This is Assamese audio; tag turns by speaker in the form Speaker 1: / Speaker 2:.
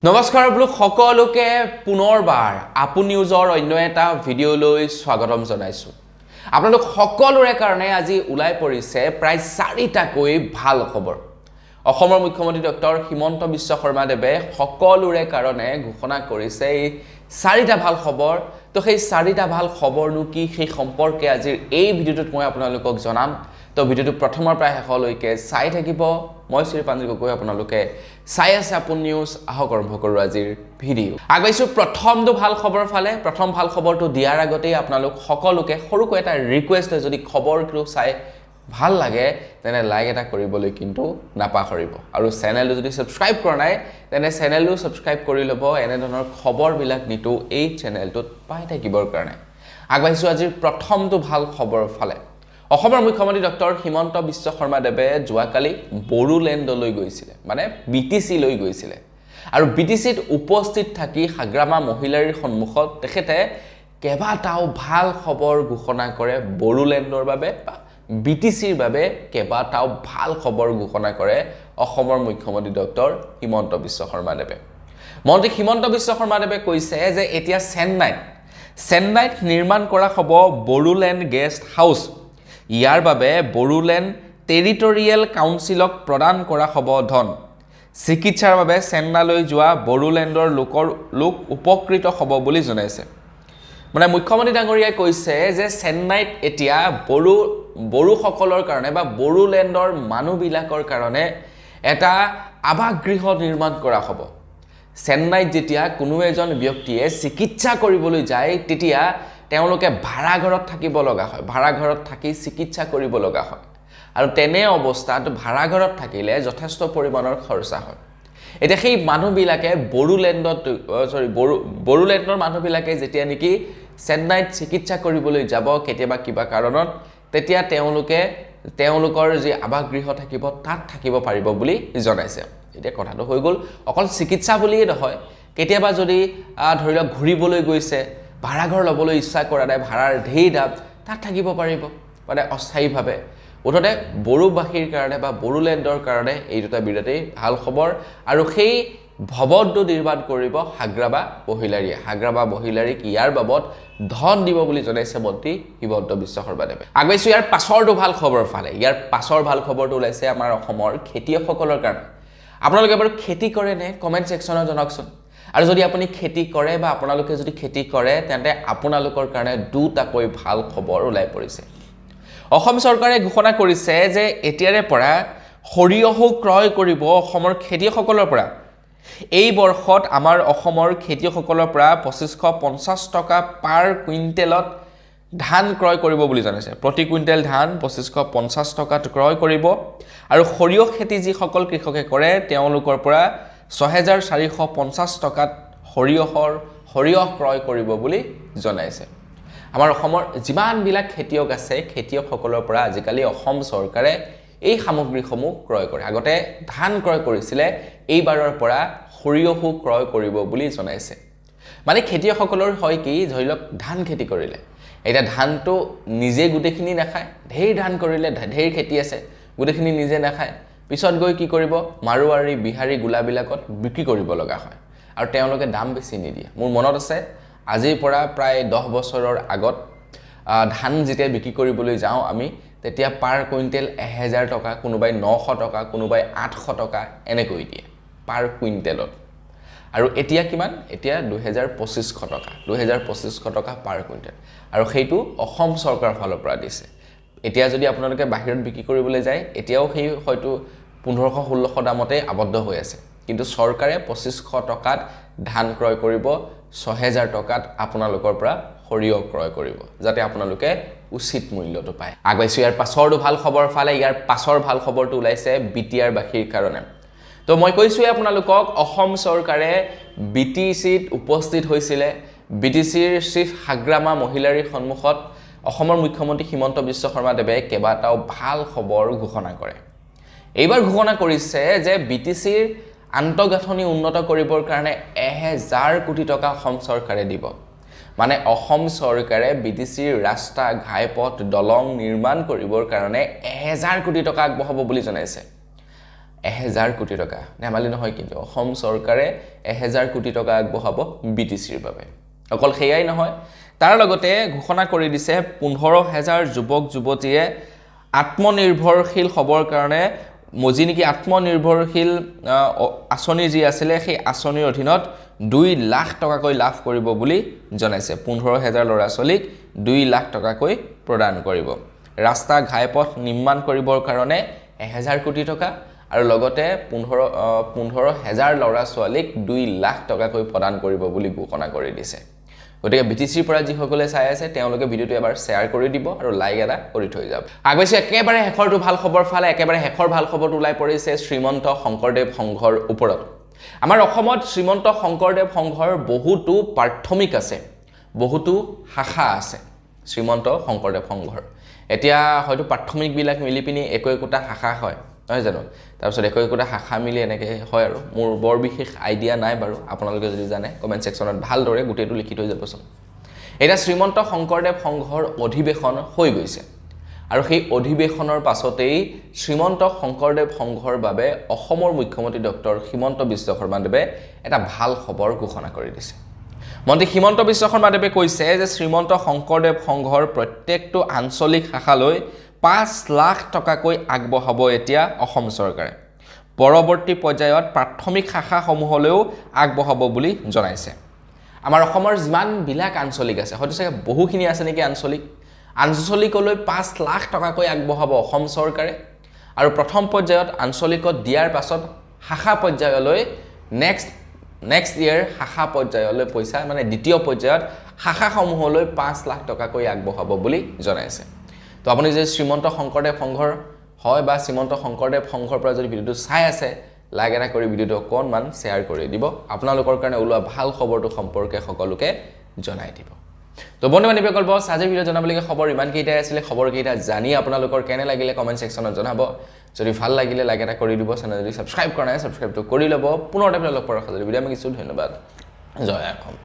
Speaker 1: নমস্কাৰ ব্লক সকলোকে পুনৰবাৰ আপু নিউজৰ অন্য এটা ভিডিঅ'লৈ স্বাগতম জনাইছো। আপোনালোক সকলোৰে কাৰণে আজি ওলাই পৰিছে প্ৰায় 4টাকৈ ভাল খবৰ। অসমৰ মুখ্যমন্ত্ৰী ডক্টৰ হিমন্ত বিশ্ব শৰ্মা দেৱে সকলোৰে কাৰণে ঘোষণা কৰিছে এই 4টা ভাল খবৰ। তো সেই 4টা ভাল খবৰনো কি সেই সম্পৰ্কে আজিৰ এই ভিডিঅ'টোত মই আপোনালোকক জনাম। তো ভিডিঅ'টো প্ৰথমৰ পৰা শেষলৈকে চাই থাকিব। মই শ্ৰী পাঞ্জি গগৈ আপোনালোকে চাই আছে আপু নিউজ। আহক আৰম্ভ কৰোঁ আজিৰ ভিডিঅ'। আগবাইছোঁ প্ৰথমটো ভাল খবৰ ফালে। প্ৰথম ভাল খবৰটো দিয়াৰ আগতেই আপোনালোক সকলোকে সৰুকৈ এটা ৰিকুৱেষ্ট হয়, যদি খবৰটো চাই ভাল লাগে তেনে লাইক এটা কৰিবলৈ কিন্তু নাপাহৰিব। আৰু চেনেলটো যদি ছাবস্ক্ৰাইব কৰা নাই তেনে চেনেলটো ছাবস্ক্ৰাইব কৰি ল'ব, এনেধৰণৰ খবৰবিলাক নিতৌ এই চেনেলটোত পাই থাকিবৰ কাৰণে। আগবাইছোঁ আজিৰ প্ৰথমটো ভাল খবৰ ফালে। অসমৰ মুখ্যমন্ত্ৰী ডক্টৰ হিমন্ত বিশ্ব শৰ্মা দেৱে যোৱাকালি বড়োলেণ্ডলৈ গৈছিলে, মানে BTC লৈ গৈছিলে। আৰু BTCত উপস্থিত থাকি হাগ্ৰামা মহিলাৰীৰ সন্মুখত তেখেতে কেইবাটাও ভাল খবৰ ঘোষণা কৰে। বড়োলেণ্ডৰ বাবে বা BTCৰ বাবে কেইবাটাও ভাল খবৰ ঘোষণা কৰে অসমৰ মুখ্যমন্ত্ৰী ডক্টৰ হিমন্ত বিশ্ব শৰ্মা দেৱে। মন্ত্ৰী হিমন্ত বিশ্ব শৰ্মা দেৱে কৈছে যে এতিয়া চেন্নাইত নিৰ্মাণ কৰা হ'ব বড়োলেণ্ড গেষ্ট হাউচ। ইয়াৰ বাবে বড়োলেণ্ড টেৰিটৰিয়েল কাউন্সিলক প্ৰদান কৰা হ'ব ধন। চিকিৎসাৰ বাবে চেন্নাইলৈ যোৱা বড়োলেণ্ডৰ লোক উপকৃত হ'ব বুলি জনাইছে। মানে মুখ্যমন্ত্ৰী ডাঙৰীয়াই কৈছে যে চেন্নাইত এতিয়া বড়োসকলৰ কাৰণে বা বড়োলেণ্ডৰ মানুহবিলাকৰ কাৰণে এটা আৱাসগৃহ নিৰ্মাণ কৰা হ'ব। চেন্নাইত যেতিয়া কোনো এজন ব্যক্তিয়ে চিকিৎসা কৰিবলৈ যায় তেতিয়া তেওঁলোকে ভাড়াঘৰত থাকিব লগা হয়, ভাড়াঘৰত থাকি চিকিৎসা কৰিব লগা হয়। আৰু তেনে অৱস্থাত ভাড়াঘৰত থাকিলে যথেষ্ট পৰিমাণৰ খৰচা হয়। এতিয়া সেই মানুহবিলাকে বড়োলেণ্ডৰ মানুহবিলাকে যেতিয়া নেকি চেন্নাইত চিকিৎসা কৰিবলৈ যাব কেতিয়াবা কিবা কাৰণত, তেতিয়া তেওঁলোকৰ যি আৱাসগৃহ থাকিব তাত থাকিব পাৰিব বুলি জনাইছে। এতিয়া কথাটো হৈ গ'ল অকল চিকিৎসা বুলিয়েই নহয়, কেতিয়াবা যদি ধৰি লওক ঘূৰিবলৈ গৈছে, ভাড়াঘৰ ল'বলৈ ইচ্ছা কৰা নাই, ভাড়াৰ ঢেৰ দাম, তাত থাকিব পাৰিব মানে অস্থায়ীভাৱে। মুঠতে বড়োবাসীৰ কাৰণে বা বড়োলেণ্ডৰ কাৰণে এই দুটা বিৰাটেই ভাল খবৰ। আৰু সেই ভৱনটো নিৰ্মাণ কৰিব হাগ্ৰামা মহিলাৰীক ইয়াৰ বাবদ ধন দিব বুলি জনাইছে মন্ত্ৰী হিমন্ত বিশ্ব শৰ্মা দেৱে। আগবাইছোঁ ইয়াৰ পাছৰটো ভাল খবৰ ফালে। ইয়াৰ পাছৰ ভাল খবৰটো ওলাইছে আমাৰ অসমৰ খেতিয়কসকলৰ কাৰণে। আপোনালোকে বাৰু খেতি কৰে নে? কমেণ্ট ছেকশ্যনত জনাওকচোন। আৰু যদি আপুনি খেতি কৰে বা আপোনালোকে যদি খেতি কৰে তেন্তে আপোনালোকৰ কাৰণে দুটাকৈ ভাল খবৰ ওলাই পৰিছে। অসম চৰকাৰে ঘোষণা কৰিছে যে এতিয়াৰে পৰা সৰিয়হো ক্ৰয় কৰিব অসমৰ খেতিয়কসকলৰ পৰা। এই বৰ্ষত আমাৰ অসমৰ খেতিয়কসকলৰ পৰা 2550 টকা পাৰ কুইণ্টেলত ধান ক্ৰয় কৰিব বুলি জনাইছে। প্ৰতি কুইণ্টেল ধান 2550 টকাত ক্ৰয় কৰিব। আৰু সৰিয়হ খেতি যিসকল কৃষকে কৰে তেওঁলোকৰ পৰা 6450 টকাত সৰিয়হ ক্ৰয় কৰিব বুলি জনাইছে। আমাৰ অসমৰ যিমানবিলাক খেতিয়ক আছে খেতিয়কসকলৰ পৰা আজিকালি অসম চৰকাৰে এই সামগ্ৰীসমূহ ক্ৰয় কৰে। আগতে ধান ক্ৰয় কৰিছিলে, এইবাৰৰ পৰা সৰিয়হো ক্ৰয় কৰিব বুলি জনাইছে। মানে খেতিয়কসকলৰ হয় কি, ধৰি লওক ধান খেতি কৰিলে, এতিয়া ধানটো নিজে গোটেইখিনি নাখায়, ঢেৰ ধান কৰিলে ঢেৰ খেতি আছে, গোটেইখিনি নিজে নাখায়, পিছত গৈ কি কৰিব, মাৰোৱাৰী বিহাৰী গোলাবিলাকত বিক্ৰী কৰিব লগা হয় আৰু তেওঁলোকে দাম বেছি নিদিয়ে। মোৰ মনত আছে আজিৰ পৰা প্ৰায় 10 বছৰৰ আগত ধান যেতিয়া বিক্ৰী কৰিবলৈ যাওঁ আমি, তেতিয়া পাৰ কুইণ্টেল 1000 টকা, কোনোবাই 900 টকা, কোনোবাই 800 টকা এনেকৈ দিয়ে পাৰ কুইণ্টেলত। আৰু এতিয়া কিমান? এতিয়া 2250 টকা, 2250 টকা পাৰ কুইণ্টেল। আৰু সেইটো অসম চৰকাৰৰ ফালৰ পৰা দিছে। এতিয়া যদি আপোনালোকে বাহিৰত বিক্ৰী কৰিবলৈ যায় এতিয়াও সেই হয়তো 1500-1600 দামতে আবদ্ধ হৈ আছে, কিন্তু চৰকাৰে 2500 টকাত ধান ক্ৰয় কৰিব, 6000 টকাত আপোনালোকৰ পৰা সৰিয়হ ক্ৰয় কৰিব, যাতে আপোনালোকে উচিত মূল্যটো পায়। আগবাইছোঁ ইয়াৰ পাছৰটো ভাল খবৰ ফালে। ইয়াৰ পাছৰ ভাল খবৰটো ওলাইছে BTR-বাসীৰ কাৰণে। তো মই কৈছোঁৱে আপোনালোকক অসম চৰকাৰে BTCত উপস্থিত হৈছিলে। BTCৰ চিফ হাগ্ৰামা মহিলাৰীৰ সন্মুখত অসমৰ মুখ্যমন্ত্ৰী হিমন্ত বিশ্ব শৰ্মা দেৱে কেইবাটাও ভাল খবৰ ঘোষণা কৰে। এইবাৰ ঘোষণা কৰিছে যে BTCৰ আন্তঃগাঁথনি উন্নত কৰিবৰ কাৰণে 1000 কোটি টকা অসম চৰকাৰে দিব। মানে অসম চৰকাৰে BTCৰ ৰাস্তা, ঘাইপথ, দলং নিৰ্মাণ কৰিবৰ কাৰণে 1000 কোটি টকা আগবঢ়াব বুলি জনাইছে। 1000 কোটি টকা নেমালি নহয় কিন্তু অসম চৰকাৰে 1000 কোটি টকা আগবঢ়াব বিটিচিৰ বাবে অকল সেয়াই নহয় তাৰ লগতে ঘোষণা কৰি দিছে 15000 যুৱক যুৱতীয়ে আত্মনিৰ্ভৰশীল হবৰ কাৰণে মজি নেকি আত্মনিৰ্ভৰশীল আঁচনি যি আছিলে সেই আঁচনিৰ অধীনত 2 লাখ টকাকৈ লাভ কৰিব বুলি জনাইছে 15000 ল'ৰা ছোৱালীক 2 লাখ টকাকৈ প্ৰদান কৰিব ৰাস্তা ঘাইপথ নিৰ্মাণ কৰিবৰ কাৰণে 1000 কোটি টকা আৰু লগতে 15000 ল'ৰা ছোৱালীক 2 লাখ টকাকৈ প্ৰদান কৰিব বুলি ঘোষণা কৰি দিছে গতিকে বিটিচিৰ পৰা যিসকলে চাই আছে তেওঁলোকে ভিডিঅটো এবাৰ শ্বেয়াৰ কৰি দিব আৰু লাইক এটা কৰি থৈ যাব আগবাইছে একেবাৰে হেখৰটো ভাল খবৰ ফালে একেবাৰে হেখৰ ভাল খবৰটো ওলাই পৰিছে শ্ৰীমন্ত শংকৰদেৱ সংঘৰ ওপৰত আমাৰ অসমত শ্ৰীমন্ত শংকৰদেৱ সংঘৰ বহুতো প্ৰাথমিক আছে বহুতো শাখা আছে শ্ৰীমন্ত শংকৰদেৱ সংঘৰ এতিয়া হয়তো প্ৰাথমিক বিলাক মিলি পিনি একোটা শাখা হয় নহয় জানো তাৰপিছত একোটা শাখা মিলি এনেকৈ হয় আৰু মোৰ বৰ বিশেষ আইডিয়া নাই বাৰু আপোনালোকে যদি জানে কমেন্ট সেকশনত ভালদৰে গুটেটো লিখি থৈ যাবচোন এটা শ্ৰীমন্ত শংকৰদেৱ সংঘৰ অধিৱেশন হৈ গৈছে আৰু সেই অধিৱেশনৰ পাছতেই শ্ৰীমন্ত শংকৰদেৱ সংঘৰ বাবে অসমৰ মুখ্যমন্ত্ৰী ডক্টৰ হিমন্ত বিশ্ব শৰ্মাদেৱে এটা ভাল খবৰ ঘোষণা কৰি দিছে মন্ত্ৰী হিমন্ত বিশ্ব শৰ্মাদেৱে কৈছে যে শ্ৰীমন্ত শংকৰদেৱ সংঘৰ প্ৰত্যেকটো আঞ্চলিক শাখালৈ 5 লাখ টকাকৈ আগবঢ়াব এতিয়া অসম চৰকাৰে পৰৱৰ্তী পৰ্যায়ত প্ৰাথমিক শাখাসমূহলৈও আগবঢ়াব বুলি জনাইছে আমাৰ অসমৰ যিমান বিলাক আঞ্চলিক আছে হয়তো চাগে বহুখিনি আছে নেকি আঞ্চলিকলৈ 5 লাখ টকাকৈ আগবঢ়াব অসম চৰকাৰে আৰু প্ৰথম পৰ্যায়ত আঞ্চলিকত দিয়াৰ পাছত শাখা পৰ্যায়লৈ নেক্সট ইয়াৰ শাখা পৰ্যায়লৈ পইচা মানে দ্বিতীয় পৰ্যায়ত শাখাসমূহলৈ 5 লাখ টকাকৈ আগবঢ়াব বুলি জনাইছে তো আপুনি যে শ্ৰীমন্ত শংকৰদেৱ সংঘৰ হয় বা শ্ৰীমন্ত শংকৰদেৱ সংঘৰ পৰা যদি ভিডিঅটো চাই আছে লাইক এটা কৰি ভিডিঅটো অকণমান শ্বেয়াৰ কৰি দিব আপোনালোকৰ কাৰণে ওলোৱা ভাল খবৰটো সম্পৰ্কে সকলোকে জনাই দিব তো বন্ধু বান্ধৱী গল্প আজিৰ ভিডিঅ জনাবলগীয়া খবৰ ইমান কেইটাই আছিলে খবৰ কেইটা জানি আপোনালোকৰ কেনে লাগিলে কমেন্ট সেকশনত জনাব যদি ভাল লাগিলে লাইক এটা কৰি দিব চেনেল যদি সাবস্ক্ৰাইব কৰা নাই সাবস্ক্ৰাইবটো কৰি ল'ব পুনৰ এটা লগ পোৱাৰ আশা কৰিলো ভিডিঅ' আমি কিছু ধন্যবাদ জয় অসম